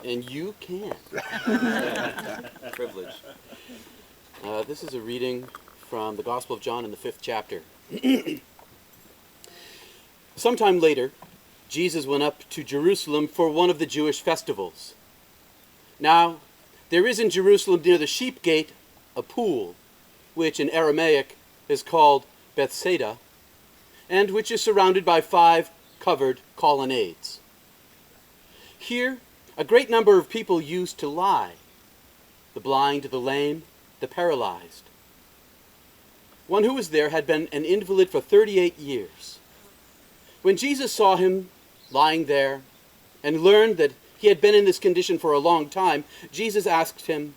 And you can. Privilege. This is a reading from the Gospel of John in the 5th chapter. Sometime later, Jesus went up to Jerusalem for one of the Jewish festivals. Now, there is in Jerusalem near the sheep gate a pool, which in Aramaic is called Bethsaida, and which is surrounded by 5 covered colonnades. Here, a great number of people used to lie: the blind, the lame, the paralyzed. One who was there had been an invalid for 38 years. When Jesus saw him lying there and learned that he had been in this condition for a long time, Jesus asked him,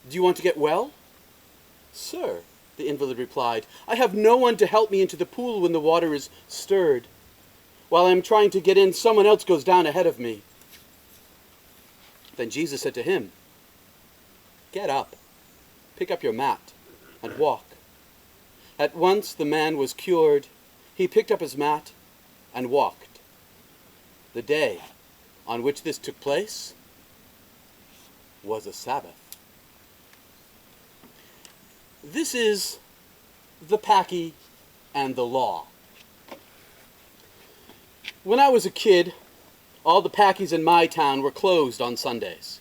"Do you want to get well?" "Sir," the invalid replied, "I have no one to help me into the pool when the water is stirred. While I am trying to get in, someone else goes down ahead of me." Then Jesus said to him, "Get up, pick up your mat, and walk." At once the man was cured. He picked up his mat and walked. The day on which this took place was a Sabbath. This is the Packy and the law. When I was a kid, all the Packies in my town were closed on Sundays.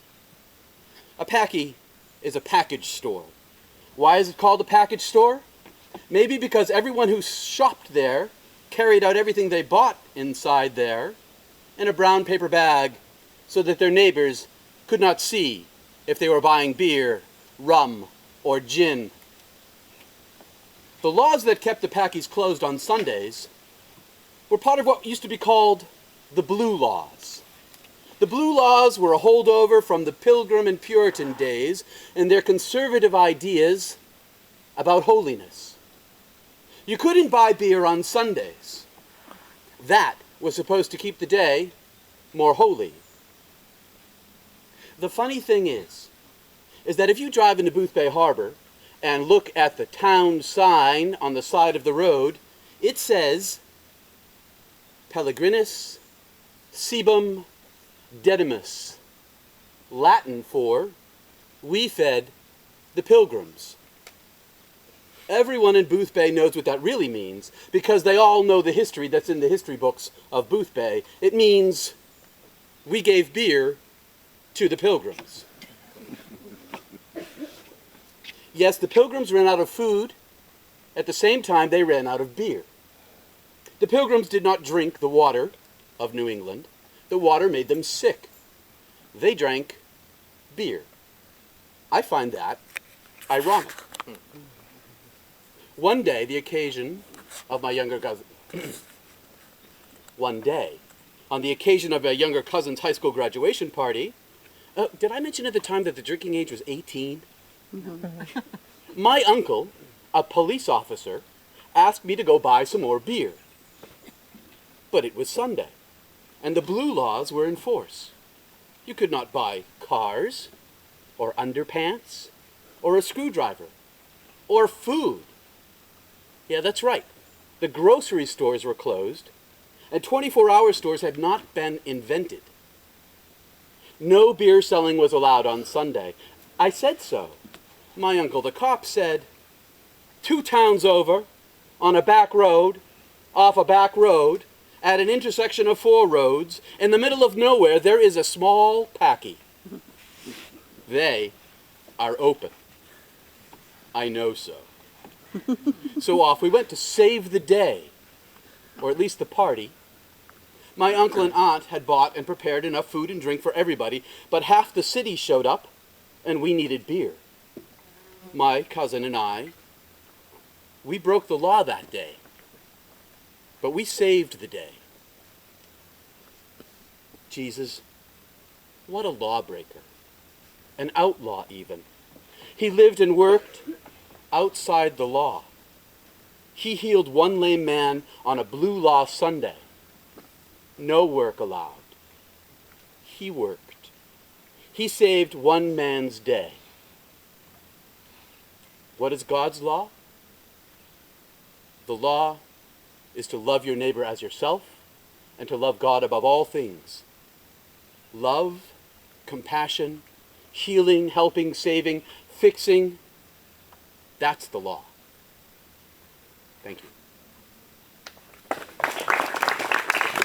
A Packy is a package store. Why is it called a package store? Maybe because everyone who shopped there carried out everything they bought inside there in a brown paper bag so that their neighbors could not see if they were buying beer, rum, or gin. The laws that kept the Packies closed on Sundays were part of what used to be called the Blue Laws. The Blue Laws were a holdover from the Pilgrim and Puritan days and their conservative ideas about holiness. You couldn't buy beer on Sundays. That was supposed to keep the day more holy. The funny thing is that if you drive into Boothbay Harbor and look at the town sign on the side of the road, it says Pellegrinus Cibum Dedimus, Latin for "We fed the pilgrims." Everyone in Boothbay knows what that really means because they all know the history that's in the history books of Boothbay. It means we gave beer to the pilgrims. Yes, the pilgrims ran out of food. At the same time, they ran out of beer. The pilgrims did not drink the water of New England. The water made them sick. They drank beer. I find that ironic. One day, the occasion of my younger cousin. One day, on the occasion of a younger cousin's high school graduation party, did I mention at the time that the drinking age was 18? My uncle, a police officer, asked me to go buy some more beer. But it was Sunday, and the Blue Laws were in force. You could not buy cars, or underpants, or a screwdriver, or food. Yeah, that's right. The grocery stores were closed, and 24-hour stores had not been invented. No beer selling was allowed on Sunday. I said so. My uncle, the cop, said, 2 towns over, on a back road, off a back road, at an intersection of 4 roads, in the middle of nowhere, there is a small Packy. They are open. I know so. So off we went to save the day, or at least the party. My uncle and aunt had bought and prepared enough food and drink for everybody, but half the city showed up, and we needed beer. My cousin and I, we broke the law that day, but we saved the day. Jesus, what a lawbreaker, an outlaw even. He lived and worked outside the law. He healed one lame man on a Blue Law Sunday. No work allowed. He worked. He saved one man's day. What is God's law? The law is to love your neighbor as yourself and to love God above all things. Love compassion, healing, helping, saving, fixing. That's the law. Thank you.